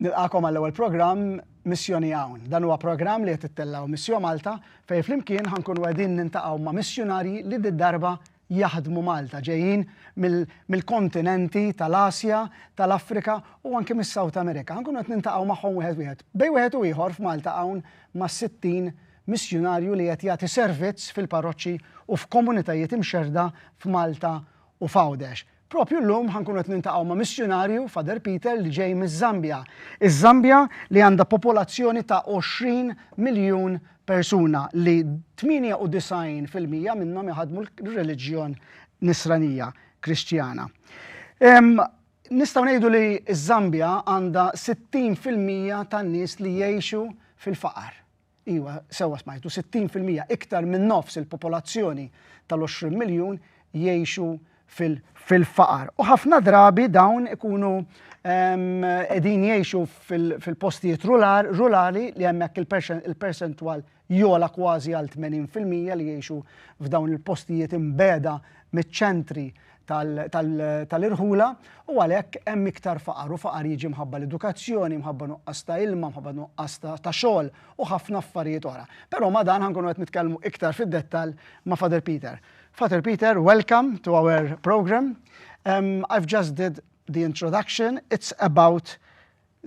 Nilqakom għall-ewwel programm Missjoni Hawn. Dan huwa programm li qed tittellaw Missjoni Malta fejn flimkien ħankunu qegħdin nintaqgħu ma' missjonarji li darba jaħdmu Malta, ġejjin mill-kontinenti tal-Asja, tal-Afrika u anke mis-South America. Ħankunu qed nintaqgħu magħhom wieħed. Bej wieħed u ieħor f'Malta hawn ma' 60 missjonarju li qed jagħti servizz fil-parroċċi u f'komunitajiet imxerda f'Malta u f'Għawdex. Propju llum ħankunu qed nintaqgħu ma' missjonarju Father Peter li ġej miż-Zambja. Iż-Zambja li għandha popolazzjoni ta' 20 miljun persuna li 98% minnhom iħadmu l-reliġjon Nisranija Kristjana. Nistgħu ngħidu li ż-Zambja għandha 60% tan-nies li jgħixu fil-faqar. Iwa, sewwa smajtu, 60% iktar minn nofs il-popolazzjoni tal-20 miljun jgħixu fil-faqar. U ħafna drabi dawn ikunu qegħdin jgħixu fil-postijiet rurali li hemmhekk il-persentwal jola kważi għal 80% li jgħixu f'dawn il-postijiet imbeda miċ-ċentri tal-irħula u għalhekk hemm iktar faqar u faqar jiġi mħabba l-edukazzjoni, mħabba nuqqas ta' ilma, mħabba nuqqas ta' xogħol u ħafna affarijiet oħra. Però ma dan ħankunu qed nitkellmu iktar fid-dettall ma' Father Peter. Father Peter, welcome to our program. I've just did the introduction. It's about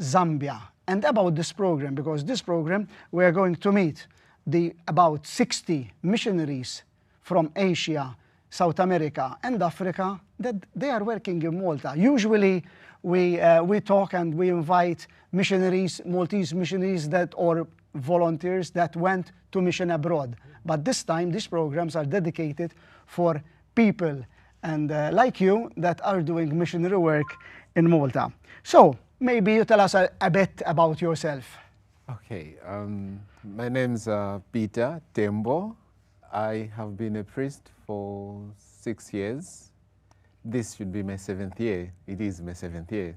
Zambia and about this program, because this program we are going to meet about 60 missionaries from Asia, South America and Africa that they are working in Malta. Usually we talk and we invite missionaries, Maltese missionaries or volunteers that went to mission abroad. But this time these programs are dedicated for people and like you that are doing missionary work in Malta. So maybe you tell us a bit about yourself. Okay, my name's Peter Tembo. I have been a priest for 6 years. This should be my 7th year. It is my 7th year.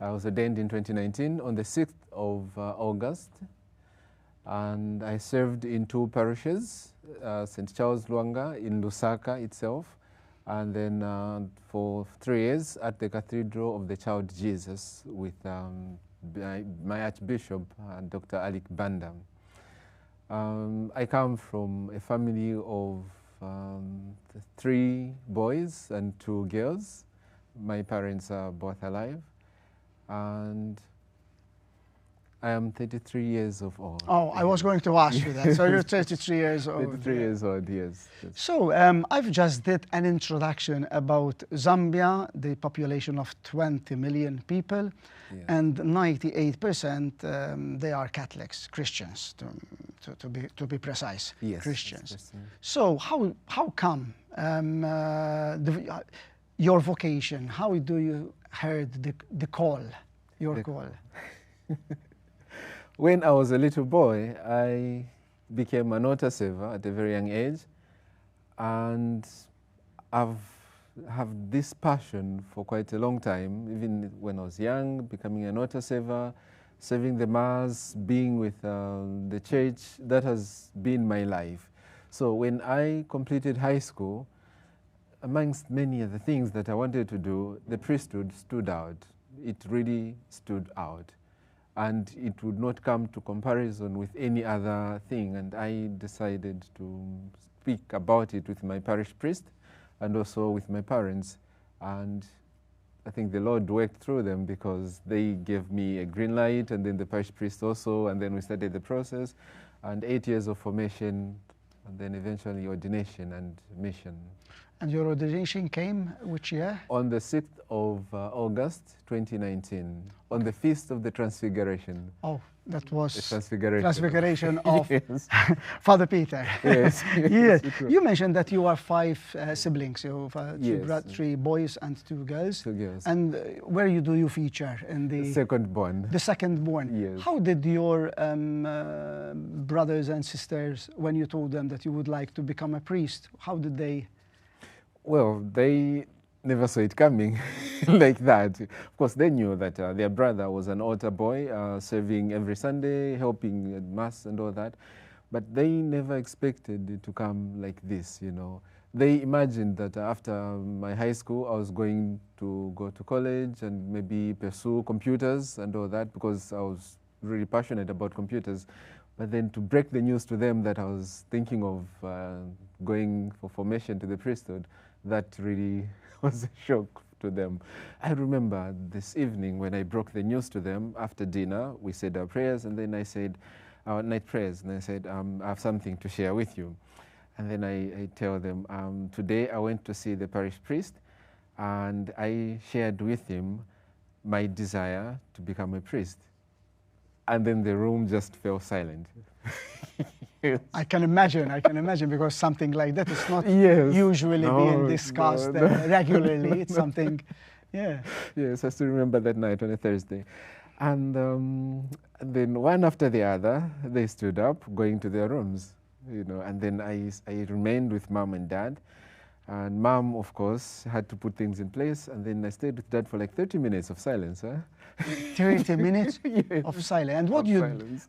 I was ordained in 2019 on the 6th of August. And I served in 2 parishes, St. Charles Luanga in Lusaka itself, and then for 3 years at the Cathedral of the Child Jesus with my Archbishop, Dr. Alik Banda. I come from a family of 3 boys and 2 girls. My parents are both alive, and I am 33 years of old. Oh, I was going to ask you that. So you're 33 years old. 33 years old, yes. So I've just did an introduction about Zambia, the population of 20 million people, and 98% they are Catholics, Christians, to be precise, yes, Christians. So how come your vocation? How do you heard the call, your call? When I was a little boy, I became an altar server at a very young age, and I've have this passion for quite a long time, even when I was young, becoming an altar server, serving the Mass, being with the church. That has been my life. So when I completed high school, amongst many other things that I wanted to do, the priesthood stood out. It really stood out. And it would not come to comparison with any other thing. And I decided to speak about it with my parish priest and also with my parents. And I think the Lord worked through them because they gave me a green light, and then the parish priest also, and then we started the process, and 8 years of formation, and then eventually ordination and mission. And your ordination came which year? On the 6th of August 2019, on the Feast of the Transfiguration. Oh, that was the Transfiguration of yes. Father Peter. Yes. Yes. You mentioned that you are 5 siblings. You have yes. 3 boys and 2 girls. 2 girls. And where do you feature? In the second born. The second born. Yes. How did your brothers and sisters, when you told them that you would like to become a priest, how did they? Well, they never saw it coming like that. Of course, they knew that their brother was an altar boy, serving every Sunday, helping at Mass and all that. But they never expected it to come like this, you know. they imagined that after my high school, I was going to go to college and maybe pursue computers and all that, because I was really passionate about computers. But then to break the news to them that I was thinking of going for formation to the priesthood, that really was a shock to them. I remember this evening when I broke the news to them after dinner, we said our prayers, and then I said, our night prayers, and I said, I have something to share with you. And then I tell them, today I went to see the parish priest, and I shared with him my desire to become a priest. And then the room just fell silent. Yes. I can imagine, because something like that is not usually being discussed regularly. It's something, yeah. Yes, I still remember that night on a Thursday. And then one after the other, they stood up, going to their rooms, you know, and then I remained with Mom and Dad. And Mom, of course, had to put things in place, and then I stayed with Dad for like 30 minutes of silence. Huh? 30 minutes of silence. And what do you,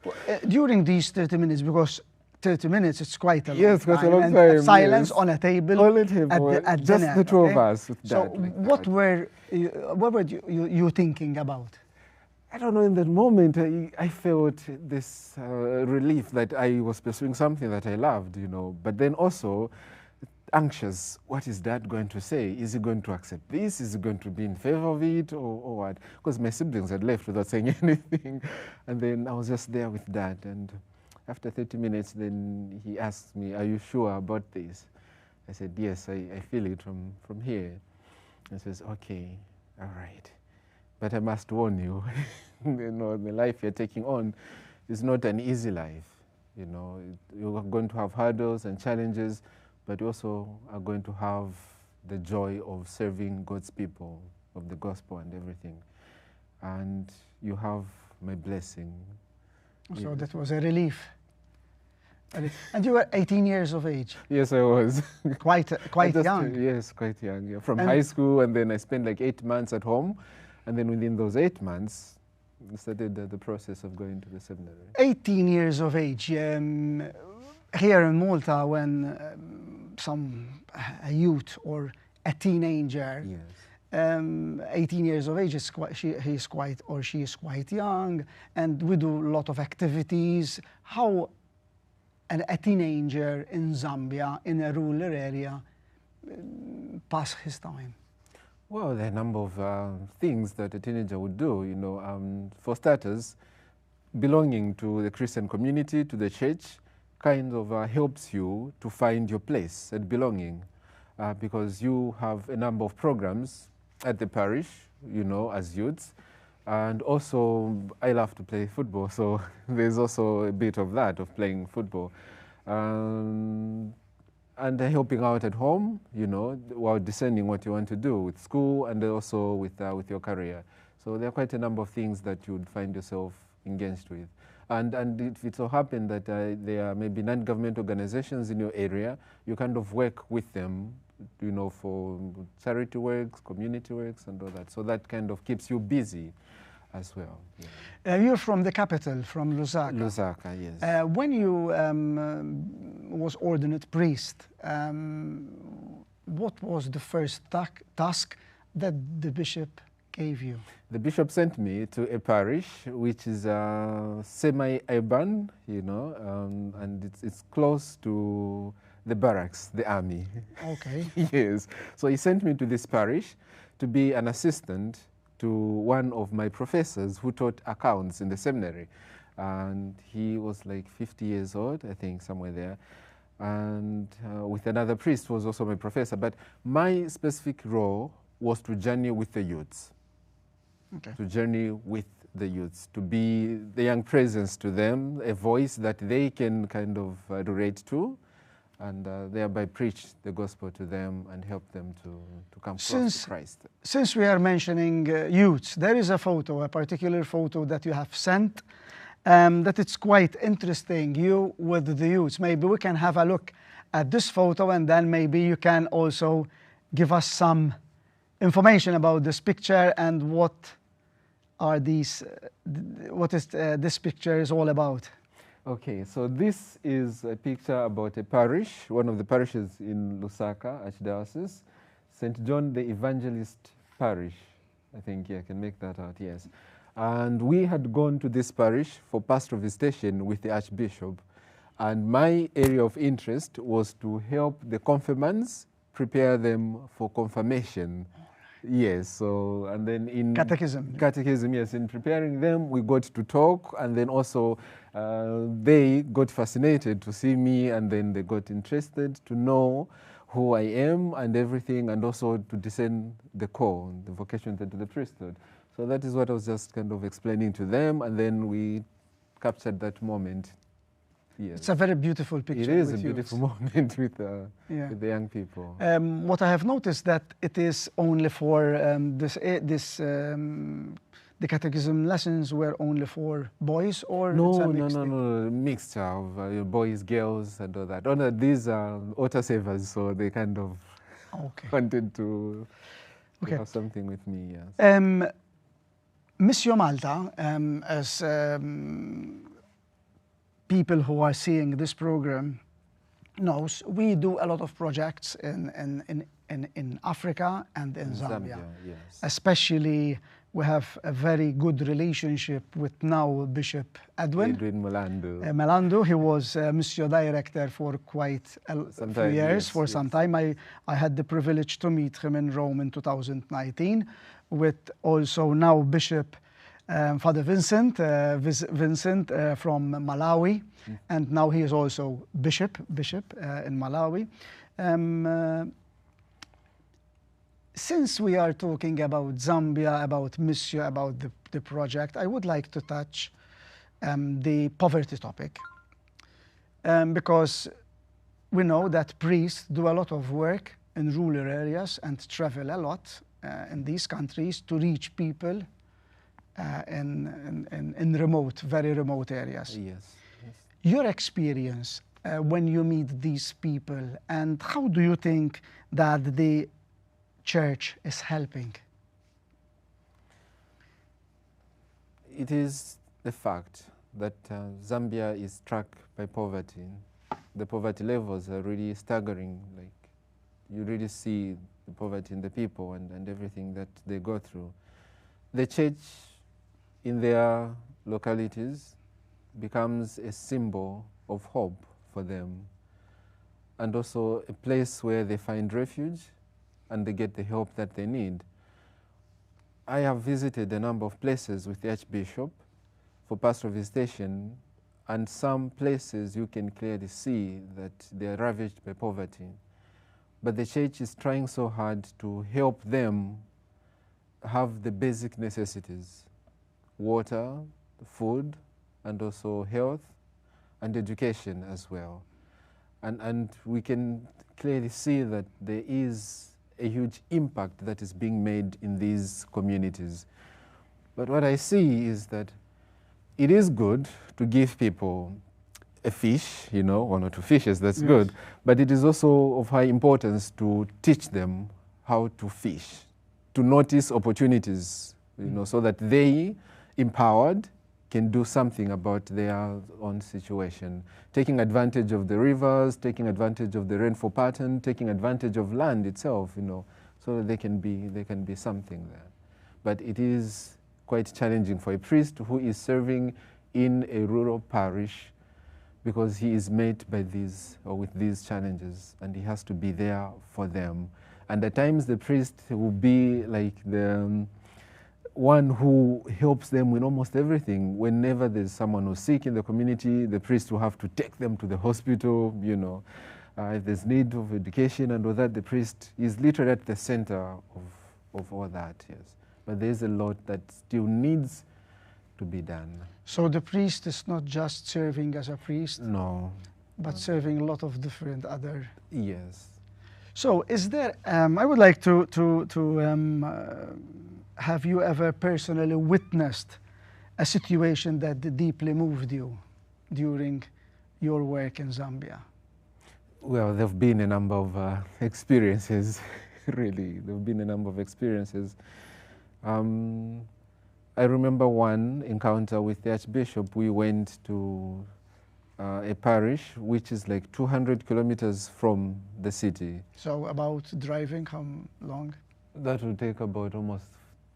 during these 30 minutes, because 30 minutes, it's quite a long time. Yes, quite a long time. Silence on a table. On a table, at just dinner, the two of us with Dad. So like what were you thinking about? I don't know, in that moment, I felt this relief that I was pursuing something that I loved, you know, but then also anxious. What is Dad going to say? Is he going to accept this? Is he going to be in favor of it, or what? Because my siblings had left without saying anything. And then I was just there with Dad. And after 30 minutes, then he asked me, are you sure about this? I said, yes, I feel it from here. He says, okay, all right. But I must warn you, you know, the life you're taking on is not an easy life. You know, you are going to have hurdles and challenges, but you also are going to have the joy of serving God's people, of the gospel and everything. And you have my blessing. So yes. That was a relief. And you were 18 years of age. Yes, I was. Quite young. Yes, quite young. Yeah. From high school, and then I spent like 8 months at home. And then within those 8 months, I started the process of going to the seminary. 18 years of age. Here in Malta, when a youth or a teenager, yes. 18 years of age, she is quite young, and we do a lot of activities. How a teenager in Zambia, in a rural area, pass his time? Well, there are a number of things that a teenager would do. You know, for starters, belonging to the Christian community, to the church, kind of helps you to find your place and belonging, because you have a number of programs at the parish, you know, as youths. And also, I love to play football, so there's also a bit of that, of playing football. And helping out at home, you know, while discerning what you want to do with school and also with your career. So there are quite a number of things that you would find yourself engaged with. And if it so happened that there are maybe non-government organizations in your area, you kind of work with them, you know, for charity works, community works and all that. So that kind of keeps you busy as well. Yeah. You're from the capital, from Lusaka. Lusaka, yes. When you was ordained priest, what was the first task that the bishop gave you? The bishop sent me to a parish which is semi-urban, you know, and it's close to the barracks, the army. Okay. Yes. So he sent me to this parish to be an assistant to one of my professors who taught accounts in the seminary. And he was like 50 years old, I think, somewhere there. And with another priest who was also my professor. But my specific role was to journey with the youths. Okay. To journey with the youths, to be the young presence to them, a voice that they can kind of relate to, and thereby preach the gospel to them and help them to come close to Christ. Since we are mentioning youths, there is a photo, a particular photo that you have sent, that it's quite interesting, you with the youths. Maybe we can have a look at this photo, and then maybe you can also give us some information about this picture and what are these, what is this picture is all about. Okay, so this is a picture about a parish, one of the parishes in Lusaka, Archdiocese, St. John the Evangelist Parish. I think I can make that out, yes. And we had gone to this parish for pastoral visitation with the Archbishop. And my area of interest was to help the confirmants prepare them for confirmation. Yes, so, and then in catechism, yes, in preparing them, we got to talk, and then also they got fascinated to see me, and then they got interested to know who I am and everything, and also to discern the call, the vocation to the priesthood. So that is what I was just kind of explaining to them, and then we captured that moment. Yes. It's a very beautiful picture. It is a beautiful moment with the young people. What I have noticed that it is only for the catechism lessons were only for boys, or no, mixture of boys, girls, and all that. These are altar savers, so they kind of wanted to have something with me. Yes. Missio Malta, as people who are seeing this program knows, we do a lot of projects in Africa and in Zambia. Yes. Especially, we have a very good relationship with now Bishop Edwin Melando. He was Missio Director for quite a few years, some time. I had the privilege to meet him in Rome in 2019, with also now Bishop Father Vincent from Malawi, and now he is also bishop in Malawi. Since we are talking about Zambia, about Missio, about the project, I would like to touch the poverty topic, because we know that priests do a lot of work in rural areas and travel a lot in these countries to reach people in remote, very remote areas. Yes. Your experience when you meet these people, and how do you think that the church is helping? It is the fact that Zambia is struck by poverty. The poverty levels are really staggering. Like, you really see the poverty in the people and everything that they go through. The church in their localities becomes a symbol of hope for them, and also a place where they find refuge and they get the help that they need. I have visited a number of places with the Archbishop for pastoral visitation, and some places you can clearly see that they are ravaged by poverty. But the church is trying so hard to help them have the basic necessities: water, food, and also health and education as well. And we can clearly see that there is a huge impact that is being made in these communities. But what I see is that it is good to give people a fish, you know, 1 or 2 fishes, that's good. But it is also of high importance to teach them how to fish, to notice opportunities, you know, so that they, empowered, can do something about their own situation, taking advantage of the rivers, taking advantage of the rainfall pattern, taking advantage of land itself, you know, so that they can be something there. But it is quite challenging for a priest who is serving in a rural parish, because he is met by these or with these challenges, and he has to be there for them. And at times the priest will be like the one who helps them with almost everything. Whenever there's someone who's sick in the community, the priest will have to take them to the hospital, you know. If there's need of education and all that, the priest is literally at the center of all that, yes. But there's a lot that still needs to be done. So the priest is not just serving as a priest? No. But serving a lot of different other... Yes. So is there, I would like to have you ever personally witnessed a situation that deeply moved you during your work in Zambia? Well, there have been a number of experiences, really. There have been a number of experiences. I remember one encounter with the Archbishop. We went to a parish which is like 200 kilometers from the city. So about driving, how long? That will take about almost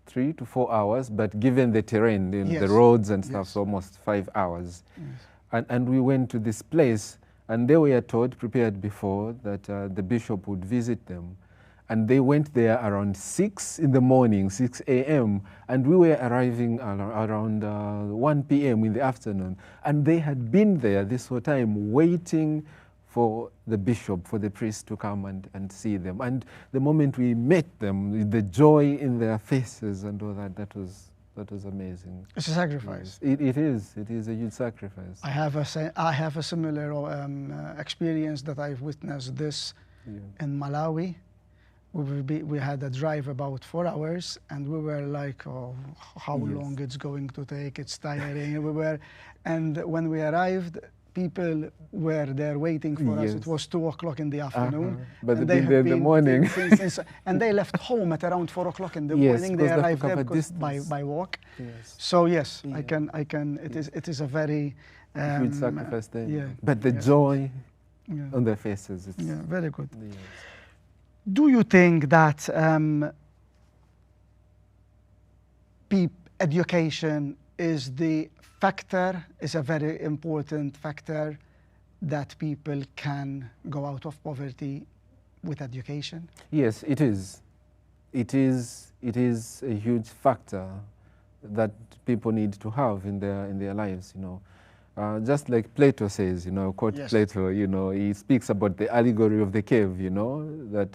3 to 4 hours, but given the terrain, Yes. the roads and stuff, Yes. so almost 5 hours. Yes. And we went to this place, and they were told, prepared before, that the bishop would visit them. And they went there around 6 in the morning, 6 a.m., and we were arriving around 1 p.m. in the afternoon. And they had been there this whole time waiting for the bishop, for the priest to come and see them. And the moment we met them, the joy in their faces and all that, that was amazing. It's a sacrifice. Yes, it is a huge sacrifice. I have a similar experience that I've witnessed this in Malawi. We had a drive about 4 hours, and we were like, oh, how long it's going to take, it's tiring. And when we arrived, people were there waiting for us. It was 2 o'clock in the afternoon. But they've been there in the morning. And they left home at around 4 o'clock in the morning. They arrived there by walk. Yes. So yes, I can. It is a very huge sacrifice there. Yeah. But the joy on their faces. It's, very good. Yes. Do you think that education is a very important factor that people can go out of poverty with education? Yes, it is. It is a huge factor that people need to have in their lives, you know. Just like Plato says, you know, quote Plato, you know, he speaks about the allegory of the cave, you know, that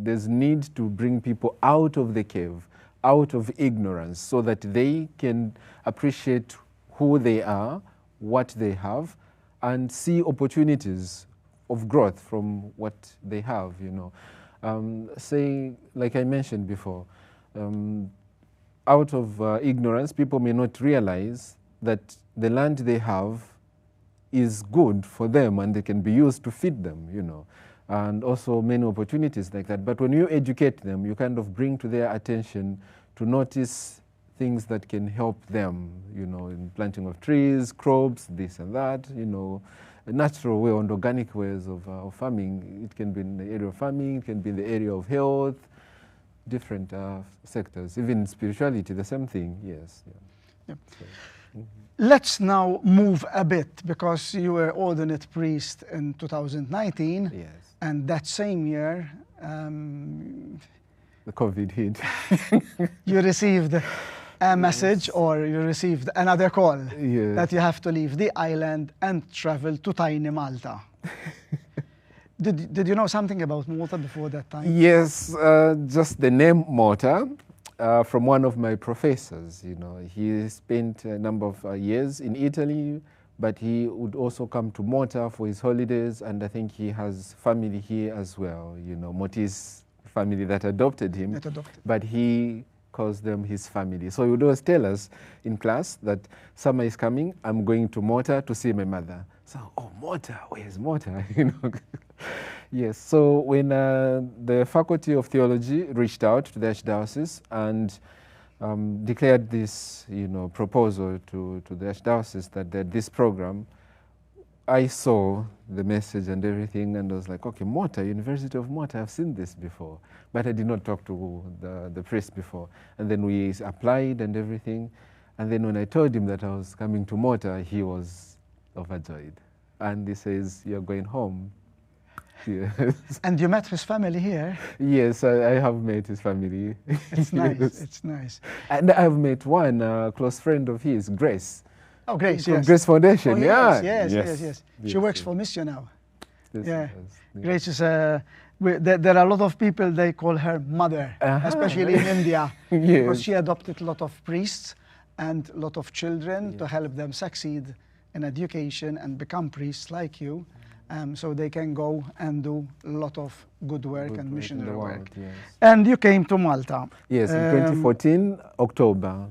there's need to bring people out of the cave, out of ignorance, so that they can appreciate who they are, what they have, and see opportunities of growth from what they have, you know. Say, like I mentioned before, out of ignorance, people may not realize that the land they have is good for them and they can be used to feed them, you know, and also many opportunities like that. But when you educate them, you kind of bring to their attention to notice things that can help them, you know, in planting of trees, crops, this and that, you know, a natural way and organic ways of farming. It can be in the area of farming, it can be in the area of health, different sectors, even spirituality, the same thing, yes. Yeah. So, Let's now move a bit, because you were ordained priest in 2019, yes. And that same year, the COVID hit. you received a message, or you received another call that you have to leave the island and travel to tiny Malta. Did you know something about Malta before that time? Yes, just the name Malta. From one of my professors, you know, he spent a number of years in Italy, but he would also come to Malta for his holidays, and I think he has family here as well, you know, Maltese family that adopted him, but he calls them his family. So he would always tell us in class that summer is coming, I'm going to Malta to see my mother. So, oh, Malta, where's Malta? You know. Yes, so when the Faculty of Theology reached out to the Archdiocese and declared this, you know, proposal to the Archdiocese that this program, I saw the message and everything, and I was like, okay, Malta, University of Malta, I've seen this before, but I did not talk to the priest before. And then we applied and everything, and then when I told him that I was coming to Malta, he was overjoyed, and he says, you're going home. Yes. And you met his family here? Yes, I have met his family. It's nice, Yes. it's nice. And I've met one close friend of his, Grace. Oh, Grace, From yes. Grace Foundation, Yes. She works for Missjoni now. Yes, Grace is there are a lot of people, they call her mother, especially in India, because she adopted a lot of priests and a lot of children to help them succeed in education and become priests like you. So they can go and do a lot of good work and missionary work. Yes. And you came to Malta. Yes, in 2014, October.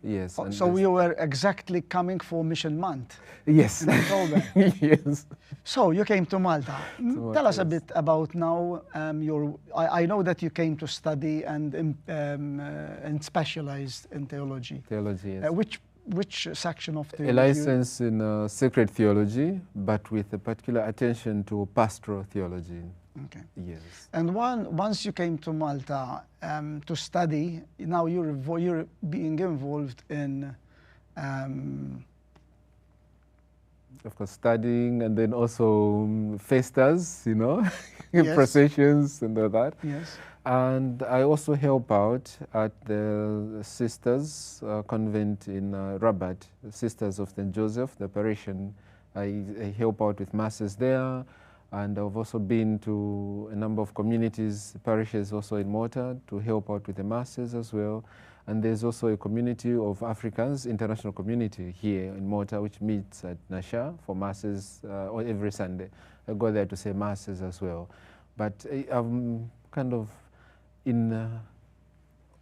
Yes. So you were exactly coming for Mission Month. Yes. In October. Yes. So you came to Malta. Tell us a bit about now I know that you came to study and specialized in theology. Theology, yes. which section of A theology? license in sacred theology, but with a particular attention to pastoral theology. Okay. Yes. And once you came to Malta to study, now you're being involved in of course, studying, and then also festas, you know, Yes. processions and all that. yes. And I also help out at the Sisters Convent in Rabat, the Sisters of St. Joseph, the Parisian. I help out with masses there, and I've also been to a number of communities, parishes also in Malta, to help out with the masses as well. And there's also a community of Africans, international community here in Malta, which meets at Nasha for masses every Sunday. I go there to say masses as well. But I'm kind of in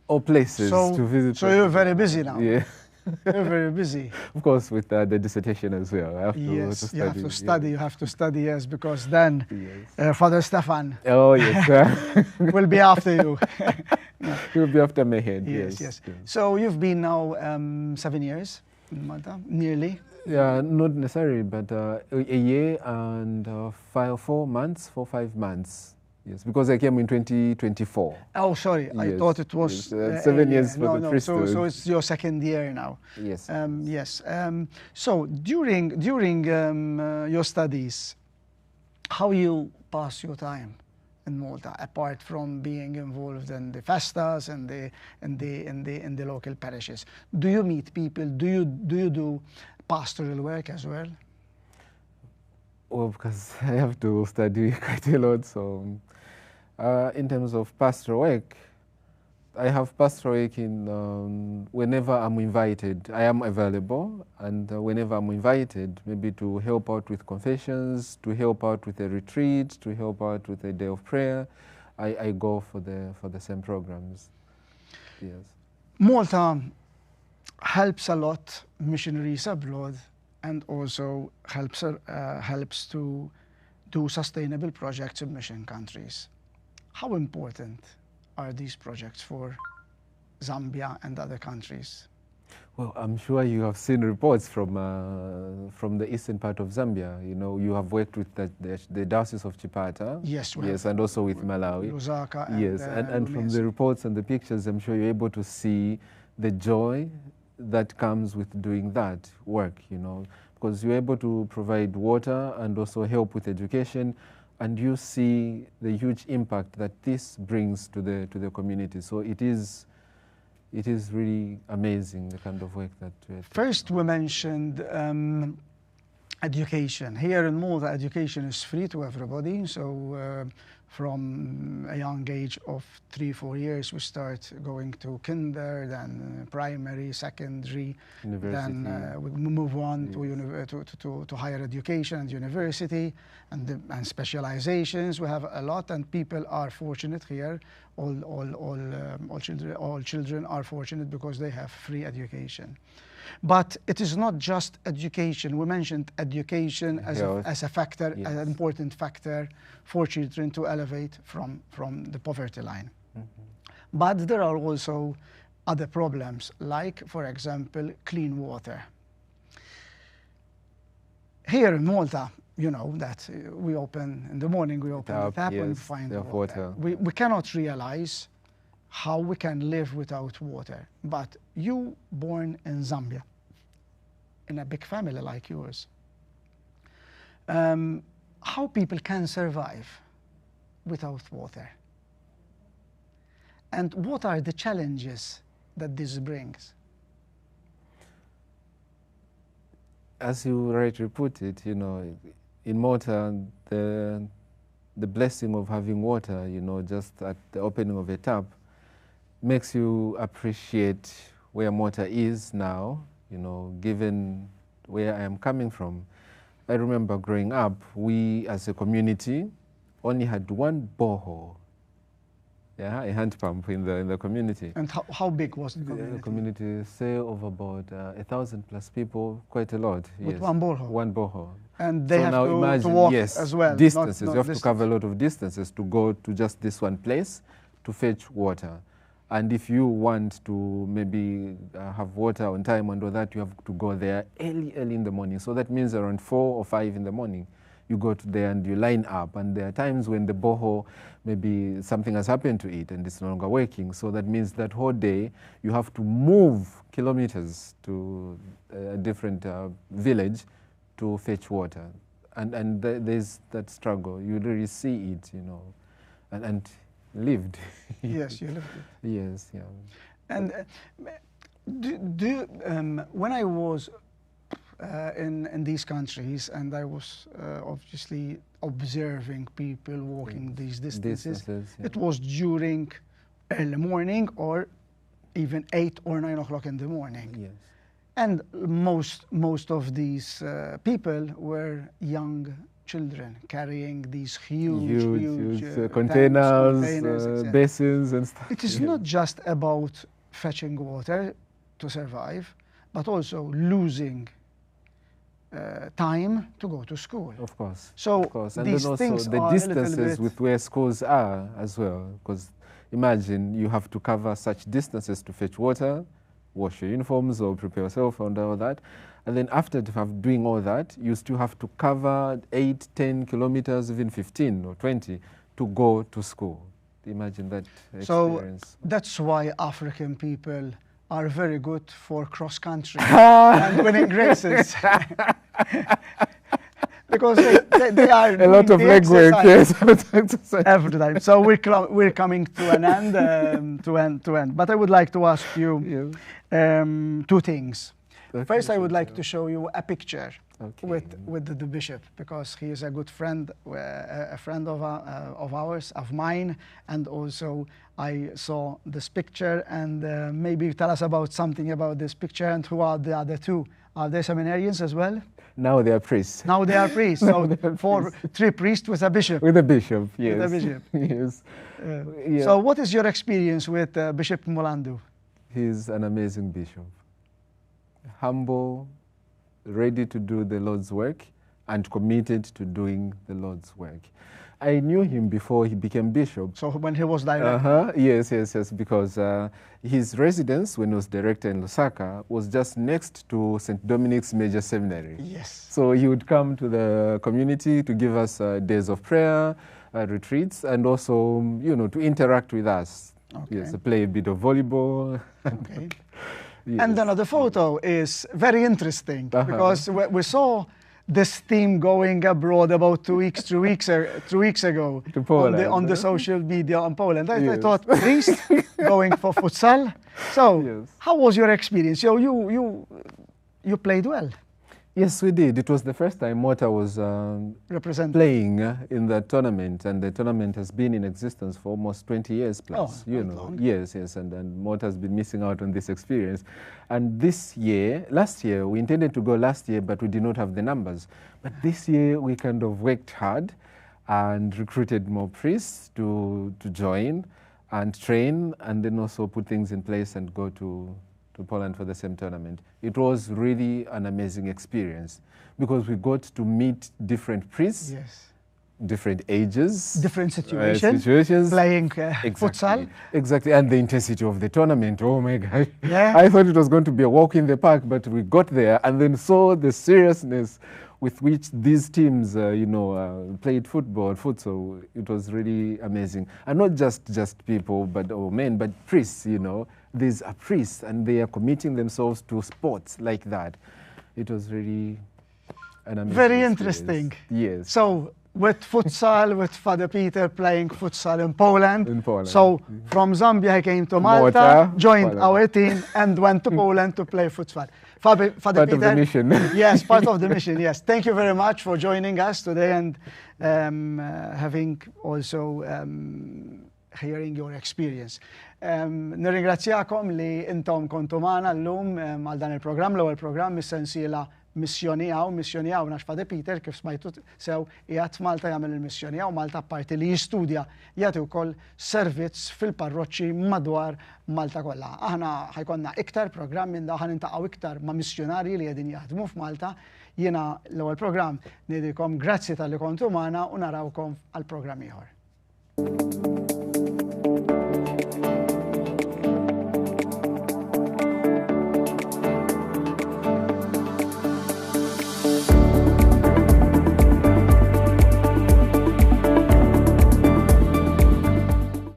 all places to visit. So you're very busy now. Yeah. You're very busy. Of course, with the dissertation as well. I have Yes, to study. you have to study. You have to study, yes, because then Yes. Father Stefan Oh, yes. will be after you. He'll be after my head. Yes, Yes. yes. So you've been now 7 years in Malta, nearly. Yeah, not necessarily, but a year and 4 months, 5 months. Yes, because I came in 2024. Oh, sorry, I Yes, thought it was yes, 7 years for no, the no. priesthood. So it's your second year now. Yes. Yes. So during your studies, how you pass your time in Malta, apart from being involved in the festas and in the local parishes? Do you meet people? Do you do pastoral work as well? Well, because I have to study quite a lot, so in terms of pastoral work, I have pastoral work in whenever I'm invited. I am available, and whenever I'm invited, maybe to help out with confessions, to help out with a retreat, to help out with a day of prayer, I go for the same programs. Yes. Malta helps a lot missionaries abroad, and also helps to do sustainable projects in mission countries. How important are these projects for Zambia and other countries? Well, I'm sure you have seen reports from the eastern part of Zambia. You know, you have worked with the Diocese of Chipata. Yes, we yes, have. and also with Malawi. Lusaka and Yes, and from the reports and the pictures, I'm sure you're able to see the joy that comes with doing that work, you know, because you're able to provide water and also help with education, and you see the huge impact that this brings to the community. So it is really amazing, the kind of work that we're doing. First, we mentioned education. Here in Malta, education is free to everybody. So from a young age of 3-4 years, we start going to kinder, then primary, secondary, University. then we move on to higher education and university, and specializations. We have a lot, and people are fortunate here. All children are fortunate because they have free education. But it is not just education. We mentioned education as a factor, yes. an important factor for children to elevate from the poverty line. Mm-hmm. But there are also other problems, like, for example, clean water. Here in Malta, you know that we open in the morning, we open the tap and we find water. We cannot realize how we can live without water. But you, born in Zambia, in a big family like yours, how people can survive without water? And what are the challenges that this brings? As you rightly put it, you know, in Malta, the blessing of having water, you know, just at the opening of a tap, makes you appreciate where Malta is now, you know, given where I am coming from. I remember growing up, we as a community only had one borehole, a hand pump in the community. And how big was the community? The community, say, of about 1,000+ people, quite a lot. With yes. one borehole? One borehole. And they so have now to imagine, walk yes, as well? Distances. Not you have distance. to cover a lot of distances to go to just this one place to fetch water. And if you want to maybe have water on time and all that, you have to go there early in the morning. So that means around 4 or 5 in the morning, you go to there and you line up. And there are times when the borehole, maybe something has happened to it and it's no longer working. So that means that whole day you have to move kilometers to a different village to fetch water. And there's that struggle. You really see it, you know, and lived. Yes, you lived it. Yes, yeah. And when I was in these countries, and I was obviously observing people walking these distances, yeah. it was during early morning or even 8 or 9 o'clock in the morning. Yes. And most of these people were young children carrying these huge containers, basins and stuff. It is not just about fetching water to survive, but also losing time to go to school. Of course. So of course. And these then also things the are distances with where schools are as well. Because imagine you have to cover such distances to fetch water, wash your uniforms or prepare yourself and all that. And then after doing all that, you still have to cover 8, 10 kilometers, even 15 or 20 to go to school. Imagine that experience. So that's why African people are very good for cross-country and winning races. Because they are a lot of legwork, yes. Every time. So we're coming to an end, to end. But I would like to ask you two things. Okay. First, I would like to show you a picture okay. with the bishop, because he is a good friend, a friend of ours, of mine, and also I saw this picture. And maybe tell us about something about this picture, and who are the other two? Are they seminarians as well? Now they are priests. Now they are priests. So three priests with a bishop. With a bishop, yes. With a bishop. Yes. Yeah. So what is your experience with Bishop Mulandu? He's an amazing bishop. Humble, ready to do the Lord's work, and committed to doing the Lord's work. I knew him before he became bishop. So when he was director? Yes, because his residence, when he was director in Lusaka, was just next to St. Dominic's Major Seminary. Yes. So he would come to the community to give us days of prayer, retreats, and also, you know, to interact with us. Okay. Yes, play a bit of volleyball. Okay. Yes. And another photo is very interesting, because we saw this team going abroad about 2 weeks ago to Poland, on the social media in Poland. I thought, priest going for futsal. So yes. How was your experience? So you played well. Yes, we did. It was the first time Mota was playing in the tournament, and the tournament has been in existence for almost 20 years plus. Oh, you know, long. yes, and Mota has been missing out on this experience. And last year, we intended to go last year, but we did not have the numbers. But this year, we kind of worked hard and recruited more priests to join and train, and then also put things in place and go to Poland for the same tournament. It was really an amazing experience, because we got to meet different priests, yes, different ages, different situations, playing futsal. Exactly, and the intensity of the tournament. Oh my God! Yeah. I thought it was going to be a walk in the park, but we got there and then saw the seriousness with which these teams, played futsal. It was really amazing, and not just people, or men, but priests. You know, these are priests, and they are committing themselves to sports like that. It was really an amazing very experience. Interesting. Yes. So with futsal, with Father Peter playing futsal in Poland. So from Zambia he came to Malta, joined our team, and went to Poland to play futsal. Father part Peter, of the mission. Yes, part of the mission, yes. Thank you very much for joining us today, and having also hearing your experience. Nirringrazzjakom li intom kontu magħna llum għal dan il-programm, l-ewwel programm mis-sensiela Missjoni Hawn għax Father Peter kif smajtu sew qiegħed Malta jagħmel il-Missjoni Hawn, Malta apparti li jistudja jagħti wkoll servizz fil-parroċċi madwar Malta kollha. Aħna ħajkonna iktar programm minn da ħanintaqgħu iktar ma' missjonarji li qegħdin jaħdmu f'Malta. Jiena l-ewwel programm ngħidilkom grazzi tal-li kontu magħna u narawkom għal programm ieħor.